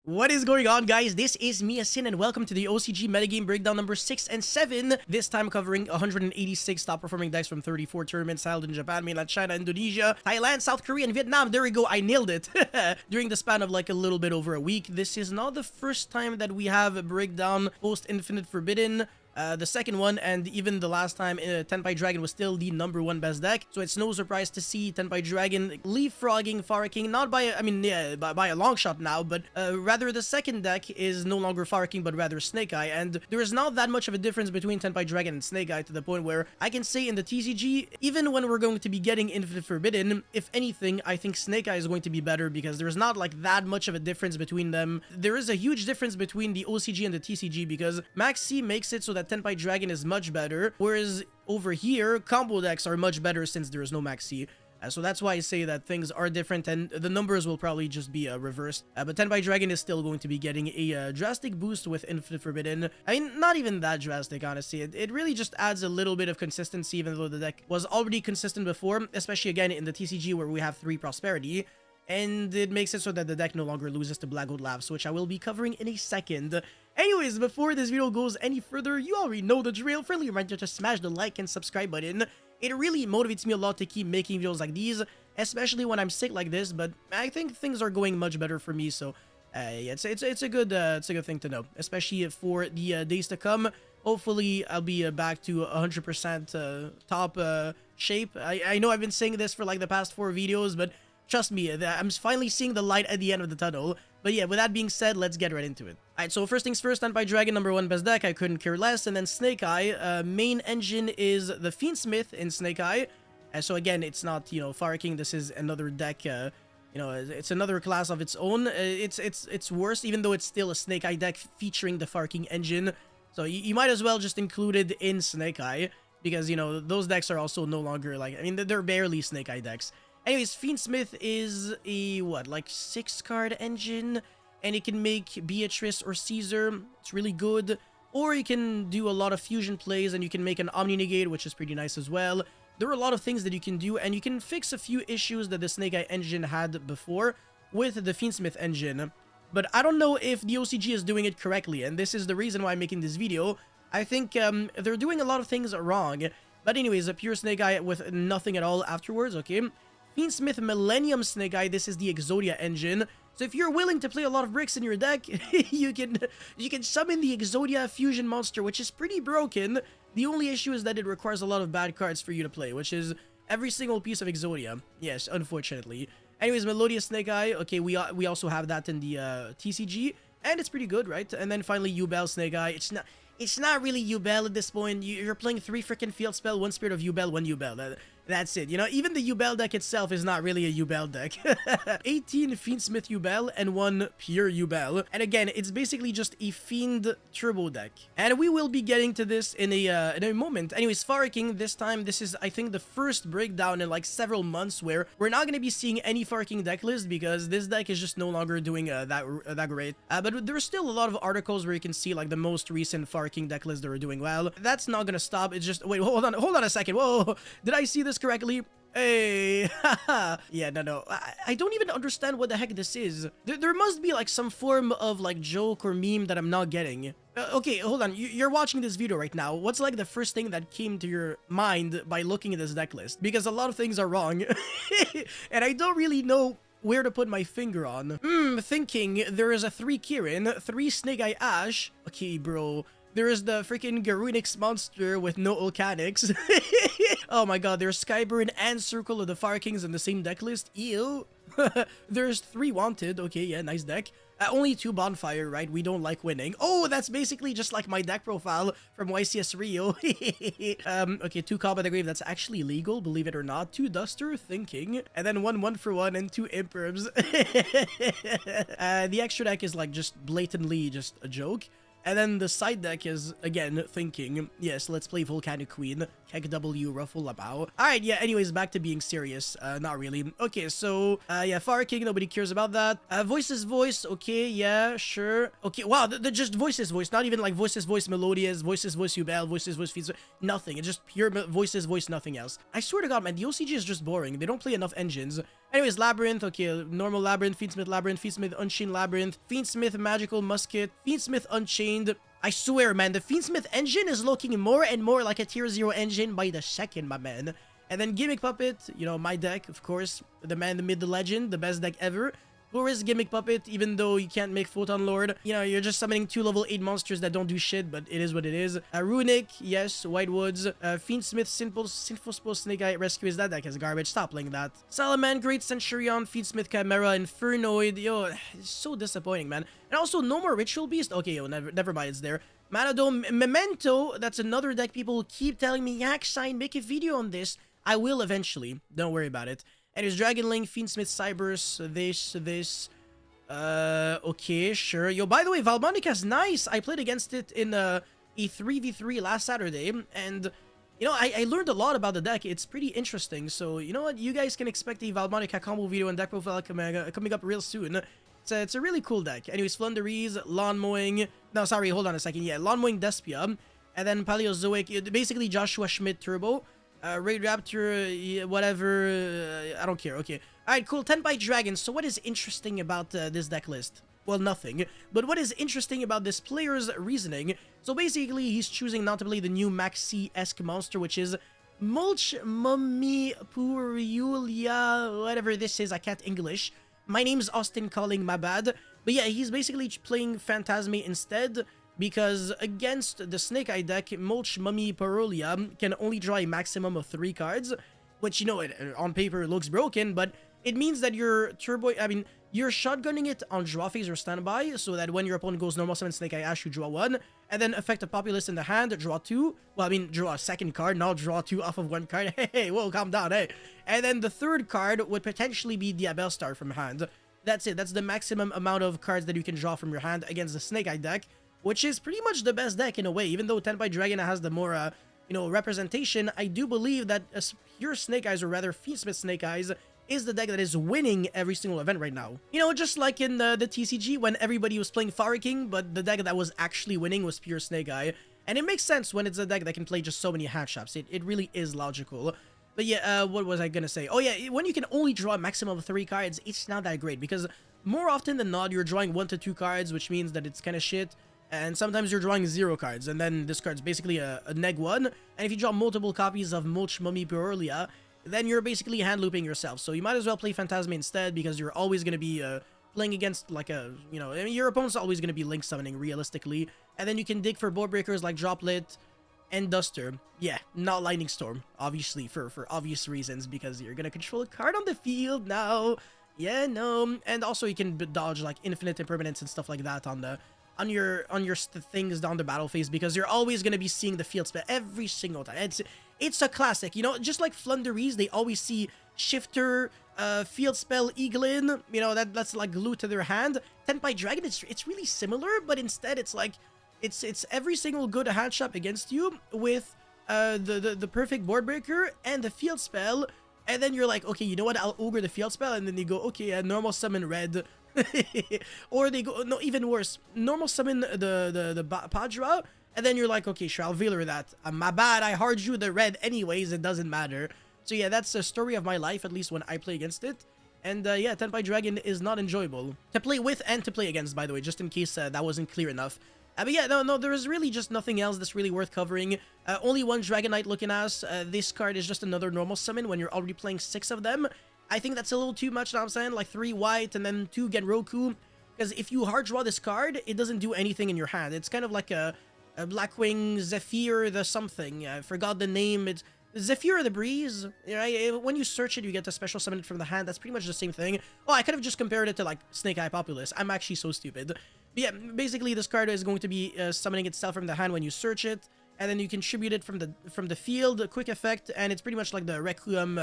What is going on, guys? This is me, Asin, and welcome to the OCG Metagame breakdown number 6 and 7. This time covering 186 top-performing decks from 34 tournaments held in Japan, mainland China, Indonesia, Thailand, South Korea, and Vietnam. There we go, I nailed it. During the span of like a little bit over a week. This is not the first time that we have a breakdown post-Infinite Forbidden. The second one, and even the last time, Tenpai Dragon was still the #1 best deck, so it's no surprise to see Tenpai Dragon leapfrogging Fire King, not by, by a long shot now, but rather the second deck is no longer Fire King, but rather Snake Eye, and there is not that much of a difference between Tenpai Dragon and Snake Eye to the point where I can say in the TCG, even when we're going to be getting Infinite Forbidden, if anything, I think Snake Eye is going to be better because there's not like that much of a difference between them. There is a huge difference between the OCG and the TCG because Max C makes it so that Tenpai Dragon is much better, whereas over here, combo decks are much better since there is no Max C. So that's why I say that things are different, and the numbers will probably just be reversed. But Tenpai Dragon is still going to be getting a drastic boost with Infinite Forbidden. I mean, not even that drastic, honestly. It really just adds a little bit of consistency, even though the deck was already consistent before, especially again in the TCG where we have 3 Prosperity. And it makes it so that the deck no longer loses to Black Gold Labs, which I will be covering in a second. Anyways, before this video goes any further, you already know the drill. Friendly reminder to smash the like and subscribe button. It really motivates me a lot to keep making videos like these, especially when I'm sick like this, but I think things are going much better for me, so yeah, it's a good thing to know, especially for the days to come. Hopefully, I'll be back to 100% top shape. I know I've been saying this for like the past 4 videos, but trust me, I'm finally seeing the light at the end of the tunnel. But yeah, with that being said, let's get right into it. Alright, so first things first, Tenpai Dragon, #1 best deck, I couldn't care less. And then Snake Eye, main engine is the Fiend Smith in Snake Eye. So again, it's not, you know, Fire King, this is another deck, you know, it's another class of its own. It's worse, even though it's still a Snake Eye deck featuring the Fire King engine. So you might as well just include it in Snake Eye, because, you know, those decks are also no longer, like, I mean, they're barely Snake Eye decks. Anyways, Fiend Smith is a, what, like 6-card engine, and it can make Beatrice or Caesar. It's really good. Or you can do a lot of fusion plays, and you can make an Omni-Negate, which is pretty nice as well. There are a lot of things that you can do, and you can fix a few issues that the Snake Eye engine had before with the Fiend Smith engine. But I don't know if the OCG is doing it correctly, and this is the reason why I'm making this video. I think they're doing a lot of things wrong. But anyways, a pure Snake Eye with nothing at all afterwards, okay? Fiend Smith Millennium Snake Eye, this is the Exodia engine. So if you're willing to play a lot of bricks in your deck, you can summon the Exodia fusion monster, which is pretty broken. The only issue is that it requires a lot of bad cards for you to play, which is every single piece of Exodia. Yes, unfortunately. Anyways, Melodious Snake Eye, okay, we also have that in the TCG, and it's pretty good, right? And then finally, Yubel Snake Eye. It's not really Yubel at this point. You're playing 3 freaking field spell, 1 Spirit of Yubel, 1 Yubel. That's it. You know, even the Yubel deck itself is not really a Yubel deck. 18 Fiend Smith Yubel and 1 pure Yubel. And again, it's basically just a Fiend turbo deck. And we will be getting to this in a moment. Anyways, Fire King, this time, this is, I think, the first breakdown in like several months where we're not going to be seeing any Fire King deck list because this deck is just no longer doing that great. But there's still a lot of articles where you can see like the most recent Fire King deck lists that are doing well. That's not going to stop. It's just, wait, hold on a second. Whoa, did I see this correctly? Hey, yeah, no, I don't even understand what the heck this is. There must be like some form of like joke or meme that I'm not getting. Okay, hold on, you're watching this video right now. What's like the first thing that came to your mind by looking at this deck list? Because a lot of things are wrong, and I don't really know where to put my finger on. Thinking there is a 3 Kirin, 3 Snake Eye Ash. Okay, bro. There is the freaking Garunix monster with no Volcanics. Oh my god, there's Skyburn and Circle of the Fire Kings in the same deck list. Ew. There's 3 Wanted. Okay, yeah, nice deck. Only 2 Bonfire, right? We don't like winning. Oh, that's basically just like my deck profile from YCS Rio. Okay, 2 Combat the Grave. That's actually legal, believe it or not. 2 Duster, Thinking. And then 1 1-for-1 and 2 Imperbs. The extra deck is like just blatantly just a joke. And then the side deck is, again, Thinking. Yes, let's play Volcanic Queen. Heck W, Ruffle Labao. Alright, yeah, anyways, back to being serious. Not really. Okay, so, yeah, Fire King, nobody cares about that. Voices Voice, okay, yeah, sure. Okay, wow, just Voices Voice, not even like Voices Voice Melodious, Voices Voice Yubel, Voices Voice Feeds, nothing. It's just pure Voices Voice, nothing else. I swear to God, man, the OCG is just boring. They don't play enough engines. Anyways, Labyrinth, okay, normal Labyrinth, Fiend Smith, Unchained Labyrinth, Fiend Smith Magical Musket, Fiend Smith Unchained. I swear, man, the Fiend Smith engine is looking more and more like a tier 0 engine by the second, my man. And then Gimmick Puppet, you know, my deck, of course, the man, the myth, the legend, the best deck ever. Boris Gimmick Puppet, even though you can't make Photon Lord, you know, you're just summoning 2 level 8 monsters that don't do shit, but it is what it is. Runic, yes, White Woods, Fiend Smith, Sinful Spell, Snake Eye, Rescue, that deck is garbage, stop playing that. Salaman, Great Centurion, Fiend Smith, Chimera, Infernoid, yo, it's so disappointing, man. And also, no more Ritual Beast, okay, yo, never mind, it's there. Manadome, Memento, that's another deck people keep telling me, Yak Sign, make a video on this. I will eventually, don't worry about it. And there's Dragon Link, Fiend Smith, Cybers, this. Okay, sure. Yo, by the way, Valmonica's nice. I played against it in a 3v3 last Saturday, and, you know, I learned a lot about the deck. It's pretty interesting. So, you know what? You guys can expect a Valmonica combo video and deck profile coming up real soon. It's a really cool deck. Anyways, Flunderies, Lawn Mowing. No, sorry, hold on a second. Yeah, Lawn Mowing Despia. And then Paleozoic, basically Joshua Schmidt Turbo. Raid Raptor, whatever, I don't care, okay. Alright, cool, Tenpai Dragon. So what is interesting about this deck list? Well, nothing. But what is interesting about this player's reasoning? So basically, he's choosing not to play the new Maxi-esque monster, which is Mulch Mummy Puriulia, whatever this is, I can't English. My name's Austin Calling, my bad. But yeah, he's basically playing Phantasme instead, because against the Snake Eye deck, Mulch Mummy Parolia can only draw a maximum of 3 cards, which, you know, on paper looks broken, but it means that you're you're shotgunning it on draw phase or standby, so that when your opponent goes normal summon Snake Eye Ash, you draw 1, and then affect a Populist in the hand, draw 2, well, draw a second card, not draw 2 off of 1 card, hey, whoa, calm down, hey. And then the third card would potentially be Diabell Star from hand. That's it, that's the maximum amount of cards that you can draw from your hand against the Snake Eye deck, which is pretty much the best deck in a way. Even though Tenpai Dragon has the more, you know, representation, I do believe that pure Snake Eyes, or rather Fiend Smith Snake Eyes, is the deck that is winning every single event right now. You know, just like in the TCG when everybody was playing Fire King, but the deck that was actually winning was pure Snake Eye. And it makes sense when it's a deck that can play just so many hand traps. It really is logical. But yeah, what was I gonna say? Oh yeah, when you can only draw a maximum of 3 cards, it's not that great, because more often than not, you're drawing 1 to 2 cards, which means that it's kind of shit. And sometimes you're drawing 0 cards, and then this card's basically a neg 1. And if you draw multiple copies of Mulch Mummy Puriulia, then you're basically hand looping yourself. So you might as well play Phantasme instead, because you're always going to be playing against, like, a, you know, your opponent's always going to be link summoning, realistically. And then you can dig for board breakers like Droplet and Duster. Yeah, not Lightning Storm, obviously, for obvious reasons, because you're going to control a card on the field now. Yeah, no. And also you can dodge, like, infinite impermanence and stuff like that on your things down the battle phase, because you're always going to be seeing the field spell every single time. It's a classic, you know, just like Flunderies, they always see Shifter, field spell, Eaglin, you know, that's like glued to their hand. Tenpai Dragon, it's really similar, but instead it's like, it's every single good hand trap against you with the perfect board breaker and the field spell, and then you're like, okay, you know what, I'll ogre the field spell, and then you go, okay, normal summon red. Or they go, no, even worse, normal summon the Padra, and then you're like, okay, sure, I'll Veiler that. My bad, I hard drew the red anyways, it doesn't matter. So yeah, that's the story of my life, at least when I play against it. And yeah, Tenpai Dragon is not enjoyable to play with and to play against, by the way, just in case that wasn't clear enough. But yeah, no, there is really just nothing else that's really worth covering. Only one Dragonite looking ass. This card is just another normal summon when you're already playing 6 of them. I think that's a little too much, know what I'm saying? Like 3 white and then 2 Genroku. Because if you hard draw this card, it doesn't do anything in your hand. It's kind of like a Blackwing Zephyr the something. I forgot the name. It's Zephyr the Breeze. Right? When you search it, you get to special summon it from the hand. That's pretty much the same thing. Oh, I could have just compared it to like Snake Eye Populist. I'm actually so stupid. But yeah, basically this card is going to be summoning itself from the hand when you search it. And then you contribute it from the field, quick effect. And it's pretty much like the Requiem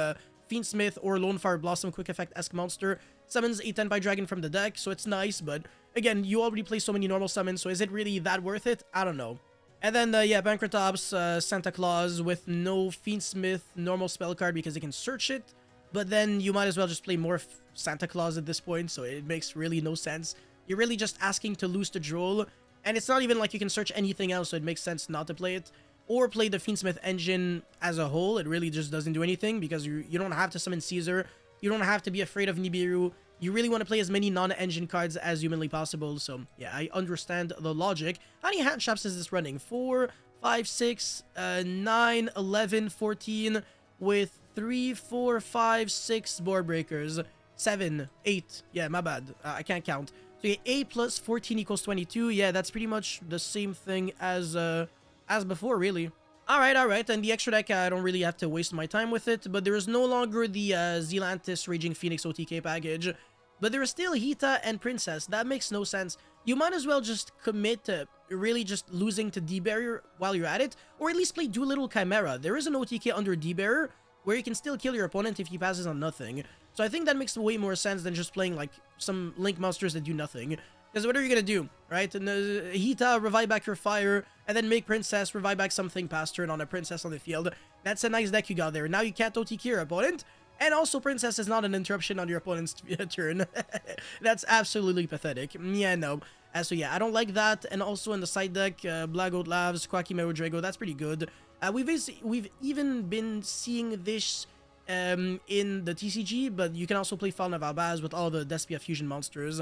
Fiend Smith or Lone Fire Blossom quick effect-esque monster. Summons a Tenpai Dragon from the deck, so it's nice, but again, you already play so many normal summons, so is it really that worth it? I don't know. And then, yeah, Bankratops, Santa Claus with no Fiend Smith normal spell card because it can search it, but then you might as well just play more Santa Claus at this point, so it makes really no sense. You're really just asking to lose the Droll, and it's not even like you can search anything else, so it makes sense not to play it. Or play the Fiend Smith engine as a whole. It really just doesn't do anything because you don't have to summon Caesar You don't have to be afraid of Nibiru. You really want to play as many non-engine cards as humanly possible. So yeah, I understand the logic. How many hand traps is this running? 4, 5, 6, 9, 11, 14 with 3, 4, 5, 6 board breakers. 7, 8. Yeah, my bad. I can't count. So yeah, 8 plus 14 equals 22. Yeah, that's pretty much the same thing as before, really. Alright, and the extra deck, I don't really have to waste my time with it, but there is no longer the Zealantis Raging Phoenix OTK package, but there is still Hita and Princess. That makes no sense. You might as well just commit to really just losing to D-Barrier while you're at it, or at least play Doolittle Chimera. There is an OTK under D-Barrier, where you can still kill your opponent if he passes on nothing. So I think that makes way more sense than just playing like some Link monsters that do nothing. Because what are you gonna do, right? And Hita, revive back your fire, and then make Princess, revive back something past turn on a Princess on the field. That's a nice deck you got there. Now you can't OTK your opponent, and also Princess is not an interruption on your opponent's turn. That's absolutely pathetic. Yeah, no. So yeah, I don't like that. And also in the side deck, Black Goat Lavs, Quacky Mero Drago, that's pretty good. We've even been seeing this in the TCG, but you can also play Fallen of Albaz with all the Despia fusion monsters.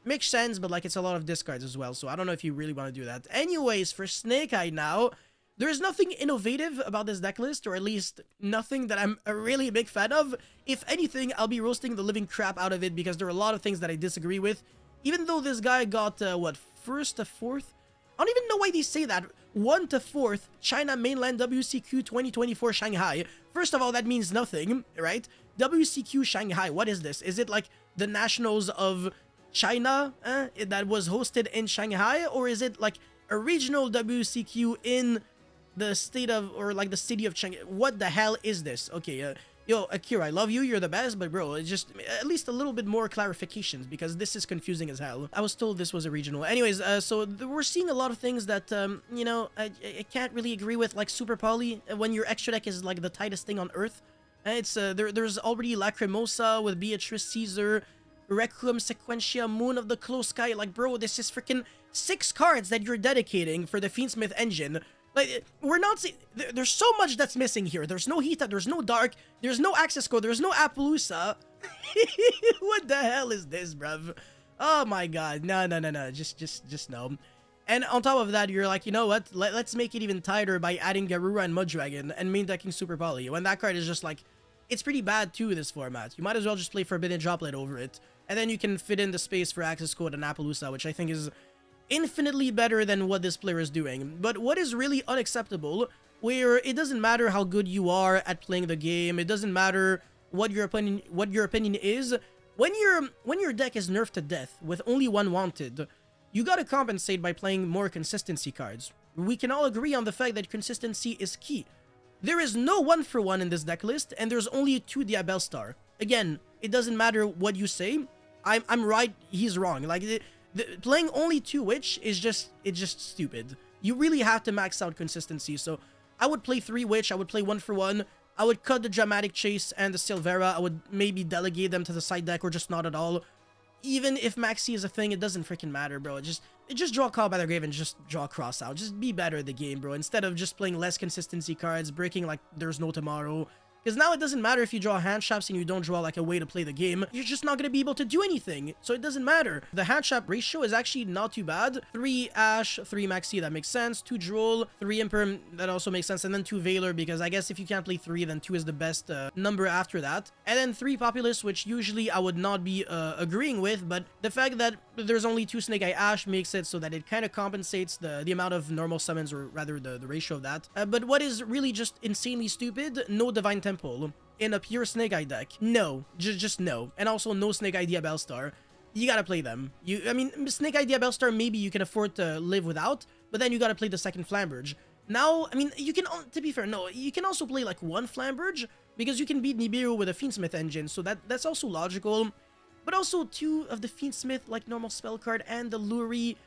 Makes sense, but like it's a lot of discards as well, so I don't know if you really want to do that. Anyways, for Snake Eye now, there's nothing innovative about this deck list, or at least nothing that I'm a really big fan of. If anything, I'll be roasting the living crap out of it because there are a lot of things that I disagree with. Even though this guy got, what, 1st to 4th? I don't even know why they say that. 1 to 4th, China Mainland WCQ 2024 Shanghai. First of all, that means nothing, right? WCQ Shanghai, what is this? Is it like the Nationals of China that was hosted in Shanghai? Or is it like a regional WCQ in the state of, or like the city of Shanghai? What the hell is this? Okay, yo, Akira, I love you, you're the best, but bro, it's just at least a little bit more clarifications because this is confusing as hell. I was told this was a regional. Anyways, so we're seeing a lot of things that, you know, I can't really agree with, like Super Poly, when your extra deck is like the tightest thing on Earth. It's, there's already Lacrimosa with Beatrice Caesar, Requiem Sequentia, Moon of the Close Sky. Like, bro, this is freaking 6 cards that you're dedicating for the Fiend Smith engine. Like, we're not there's so much that's missing here. There's no Hita, there's no Dark, there's no Access Code, there's no Appaloosa. What the hell is this, bruv? Oh my god. No. Just no. And on top of that, you're like, you know what? Let's make it even tighter by adding Garura and Mudragon and main decking Super Poly. When that card is just like, it's pretty bad too, this format. You might as well just play Forbidden Droplet over it. And then you can fit in the space for Access Code and Appaloosa, which I think is infinitely better than what this player is doing. But what is really unacceptable, where it doesn't matter how good you are at playing the game, it doesn't matter what your opinion is, when your deck is nerfed to death with only one wanted, you gotta compensate by playing more consistency cards. We can all agree on the fact that consistency is key. There is no 1-for-1 in this deck list, and there's only 2 Diabell Star. Again, it doesn't matter what you say. I'm right, he's wrong. Like, playing only 2 Witch is just stupid. You really have to max out consistency. So I would play 3 Witch, I would play 1-for-1, I would cut the Dramatic Chase and the Silvera, I would maybe delegate them to the side deck or just not at all. Even if Maxi is a thing, it doesn't freaking matter, bro. Just draw Call by the Grave and just draw Cross out. Just be better at the game, bro. Instead of just playing less consistency cards, breaking like there's no tomorrow. Because now it doesn't matter if you draw hand traps and you don't draw like a way to play the game. You're just not going to be able to do anything. So it doesn't matter. The hand trap ratio is actually not too bad. 3 Ash, 3 Maxi, that makes sense. 2 Droll, 3 Imperm, that also makes sense. And then 2 Valor, because I guess if you can't play 3, then 2 is the best number after that. And then 3 Populous, which usually I would not be agreeing with. But the fact that there's only 2 Snake Eye Ash makes it so that it kind of compensates the amount of normal summons, or rather the ratio of that. But what is really just insanely stupid, no Divine Temple in a pure Snake Eye deck. No, just no. And also no Snake Eye Diabell Star. You gotta play them. I mean, Snake Eye Diabell Star maybe you can afford to live without, but then you gotta play the second Flamberge. Now, I mean, you can, to be fair, no, you can also play like 1 Flamberge, because you can beat Nibiru with a Fiend Smith engine, so that's also logical. But also 2 of the Fiend Smith, like normal spell card, and the Luri.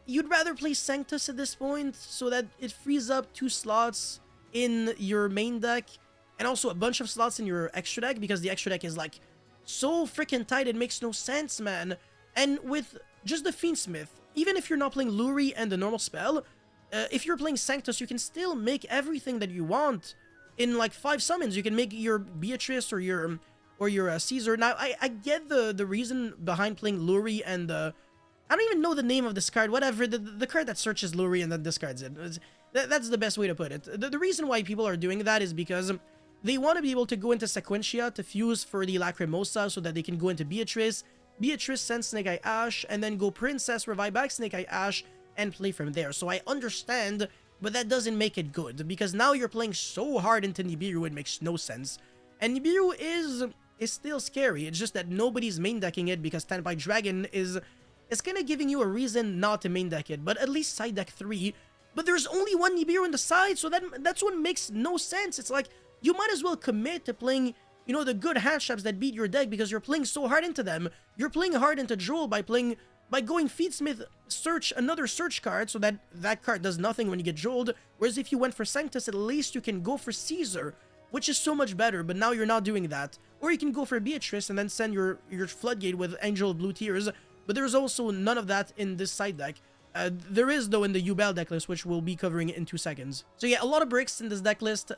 You'd rather play Sanctus at this point, so that it frees up 2 slots in your main deck, and also a bunch of slots in your extra deck, because the extra deck is like so freaking tight, it makes no sense, man. And with just the Fiend Smith, even if you're not playing Luri and the normal spell, if you're playing Sanctus, you can still make everything that you want in like 5 summons. You can make your Beatrice or your or your Caesar. Now, I get the reason behind playing Luri and I don't even know the name of this card, whatever, the card that searches Luri and then discards it. That's the best way to put it. The reason why people are doing that is because they want to be able to go into Sequentia to fuse for the Lacrimosa so that they can go into Beatrice. Beatrice sends Snake Eye Ash, and then go Princess, revive back Snake Eye Ash, and play from there. So I understand, but that doesn't make it good, because now you're playing so hard into Nibiru, it makes no sense. And Nibiru is still scary, it's just that nobody's main decking it because Tenpai Dragon is kind of giving you a reason not to main deck it, but at least side deck 3. But there's only one Nibiru on the side, so that's what makes no sense. It's like, you might as well commit to playing, you know, the good hand traps that beat your deck because you're playing so hard into them. You're playing hard into Droll by going Fiend Smith, search another search card so that that card does nothing when you get Drolled. Whereas if you went for Sanctus, at least you can go for Caesar, which is so much better, but now you're not doing that. Or you can go for Beatrice and then send your Floodgate with Angel of Blue Tears, but there's also none of that in this side deck. There is, though, in the Yubel decklist, which we'll be covering in 2 seconds. So yeah, a lot of bricks in this decklist,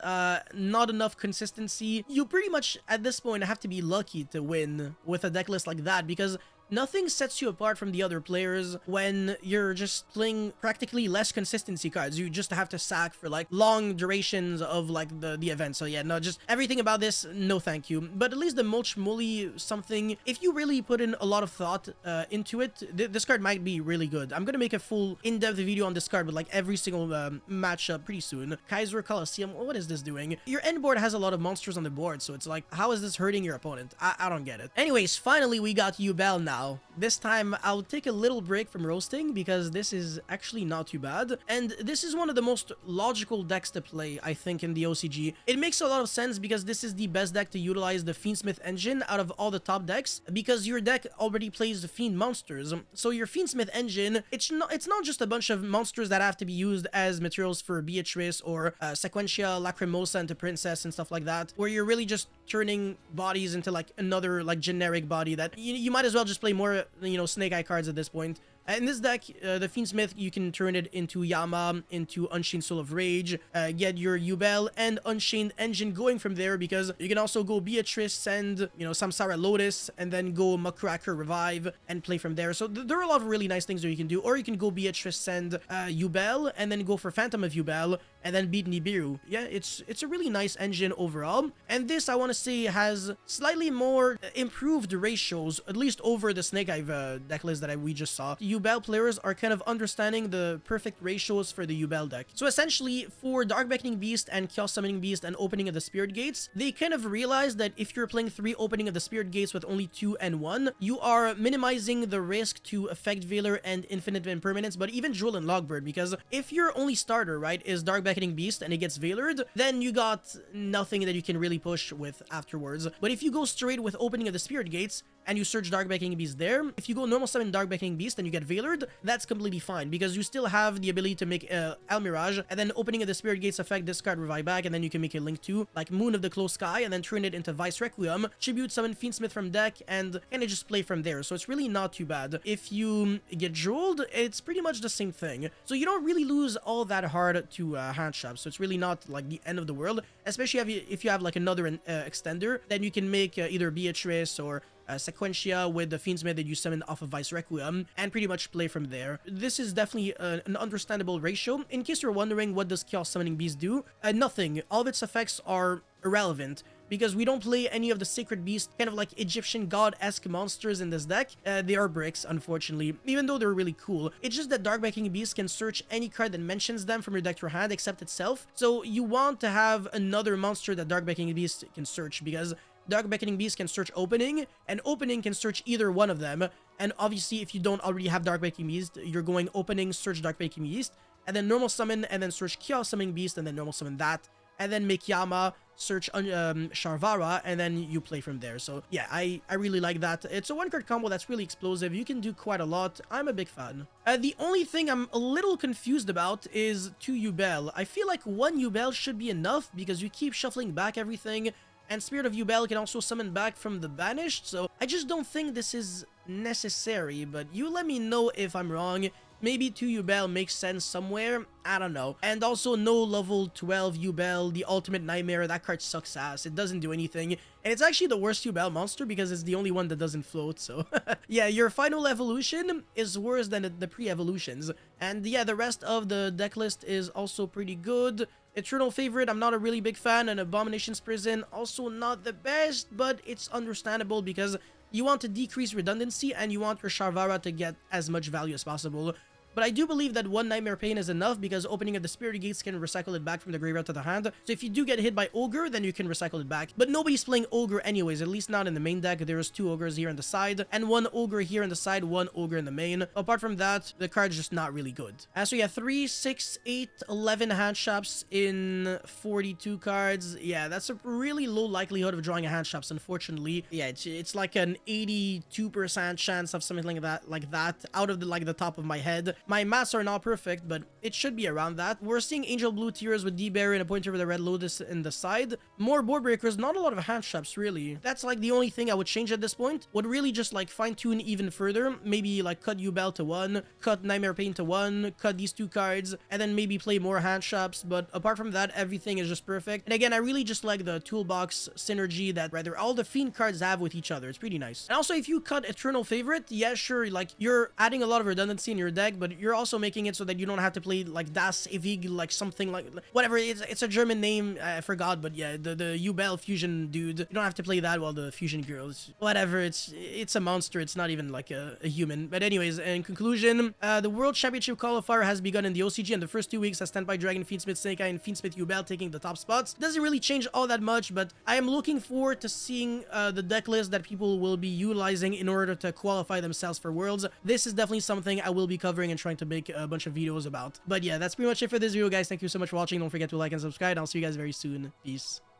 not enough consistency. You pretty much, at this point, have to be lucky to win with a decklist like that, because nothing sets you apart from the other players when you're just playing practically less consistency cards. You just have to sack for like long durations of like the event. So yeah, no, just everything about this, no thank you. But at least the Mulch Mully something, if you really put in a lot of thought into it, this card might be really good. I'm gonna make a full in-depth video on this card with like every single matchup pretty soon. Kaiser Colosseum, what is this doing? Your end board has a lot of monsters on the board, so it's like, how is this hurting your opponent? I don't get it. Anyways, finally we got Yubel now. This time, I'll take a little break from roasting because this is actually not too bad. And this is one of the most logical decks to play, I think, in the OCG. It makes a lot of sense because this is the best deck to utilize the Fiend Smith engine out of all the top decks, because your deck already plays the Fiend monsters. So your Fiend Smith engine, it's not just a bunch of monsters that have to be used as materials for Beatrice or Sequentia, Lacrimosa into Princess and stuff like that, where you're really just turning bodies into like another like generic body that you might as well just play more, you know, Snake Eye cards at this point. In this deck, the Fiend Smith, you can turn it into Yama, into Unchained Soul of Rage, get your Yubel and Unchained Engine going from there, because you can also go Beatrice, send, you know, Samsara Lotus, and then go Muckracker Revive and play from there. So there are a lot of really nice things that you can do. Or you can go Beatrice, send Yubel, and then go for Phantom of Yubel, and then beat Nibiru. Yeah, it's a really nice engine overall. And this, I want to say, has slightly more improved ratios, at least over the Snake Eye decklist that we just saw. Yubel players are kind of understanding the perfect ratios for the Yubel deck. So essentially, for Dark Beckoning Beast and Chaos Summoning Beast and Opening of the Spirit Gates, they kind of realized that if you're playing 3 Opening of the Spirit Gates with only 2 and 1, you are minimizing the risk to Effect Veiler and Infinite Impermanence, but even Droll and Logbird, because if your only starter, right, is Dark Beckoning Beast and it gets Veilered, then you got nothing that you can really push with afterwards. But if you go straight with Opening of the Spirit Gates, and you search Dark Beckoning Beast there, if you go normal summon Dark Beckoning Beast and you get Veilered, that's completely fine, because you still have the ability to make Almirage, and then Opening of the Spirit Gates effect, discard Revive back, and then you can make a link to, like, Moon of the Closed Sky, and then turn it into Vice Requiem, tribute summon Fiend Smith from deck, and just play from there. So it's really not too bad. If you get Drolled, it's pretty much the same thing. So you don't really lose all that hard to hand trap, so it's really not, like, the end of the world, especially if you have, like, another extender, then you can make either Beatrice or Sequentia with the Fiend Smith that you summon off of Vice Requiem, and pretty much play from there. This is definitely an understandable ratio. In case you're wondering, what does Chaos Summoning Beast do? Nothing. All of its effects are irrelevant, because we don't play any of the Sacred Beast, kind of like Egyptian god-esque monsters in this deck. They are bricks, unfortunately, even though they're really cool. It's just that Dark Beckoning Beast can search any card that mentions them from your deck to your hand except itself. So you want to have another monster that Dark Beckoning Beast can search, because Dark Beckoning Beast can search Opening, and Opening can search either one of them. And obviously, if you don't already have Dark Beckoning Beast, you're going Opening, search Dark Beckoning Beast, and then normal summon, and then search Chaos Summoning Beast, and then normal summon that, and then make Yama, search Sharvara, and then you play from there. So yeah, I really like that. It's a 1-card combo that's really explosive. You can do quite a lot. I'm a big fan. The only thing I'm a little confused about is 2 Yubel. I feel like 1 Yubel should be enough, because you keep shuffling back everything, and Spirit of Yubel can also summon back from the Banished, so I just don't think this is necessary, but you let me know if I'm wrong. Maybe 2 Yubel makes sense somewhere. I don't know. And also no level 12 Yubel, the ultimate nightmare. That card sucks ass. It doesn't do anything. And it's actually the worst Yubel monster because it's the only one that doesn't float. So yeah, your final evolution is worse than the pre-evolutions. And yeah, the rest of the deck list is also pretty good. Eternal Favorite, I'm not a really big fan, and Abomination's Prison, also not the best, but it's understandable because you want to decrease redundancy and you want your Sharvara to get as much value as possible. But I do believe that 1 Nightmare Pain is enough because opening of the Spirit Gates can recycle it back from the graveyard to the hand. So if you do get hit by Ogre, then you can recycle it back. But nobody's playing Ogre anyways, at least not in the main deck. There's 2 Ogres here on the side, and 1 Ogre here on the side, 1 Ogre in the main. Apart from that, the card's just not really good. So yeah, 3, 6, 8, 11 hand shops in 42 cards. Yeah, that's a really low likelihood of drawing a hand shops, unfortunately. Yeah, it's like an 82% chance of something like that out of the top of my head. My maths are not perfect, but it should be around that. We're seeing Angel Blue Tears with D-Berry and a pointer with a Red Lotus in the side. More board breakers, not a lot of hand shops, really. That's like the only thing I would change at this point. Would really just like fine-tune even further. Maybe like cut Yubel to 1, cut Nightmare Pain to 1, cut these 2 cards, and then maybe play more hand shops. But apart from that, everything is just perfect. And again, I really just like the toolbox synergy that rather all the Fiend cards have with each other. It's pretty nice. And also, if you cut Eternal Favorite, yeah, sure, like you're adding a lot of redundancy in your deck, but you're also making it so that you don't have to play like Das Ewig, like something like whatever. It's a German name, I forgot, but yeah, the Yubel fusion dude. You don't have to play that while the fusion girls, whatever. It's a monster. It's not even like a human. But anyways, in conclusion, the World Championship qualifier has begun in the OCG, and the first 2 weeks has Tenpai Dragon, Fiend Smith, Snake Eye, and Fiend Smith Yubel taking the top spots. Doesn't really change all that much, but I am looking forward to seeing the deck list that people will be utilizing in order to qualify themselves for Worlds. This is definitely something I will be covering and trying to make a bunch of videos about. But yeah, that's pretty much it for this video, guys. Thank you so much for watching. Don't forget to like and subscribe. I'll see you guys very soon. Peace.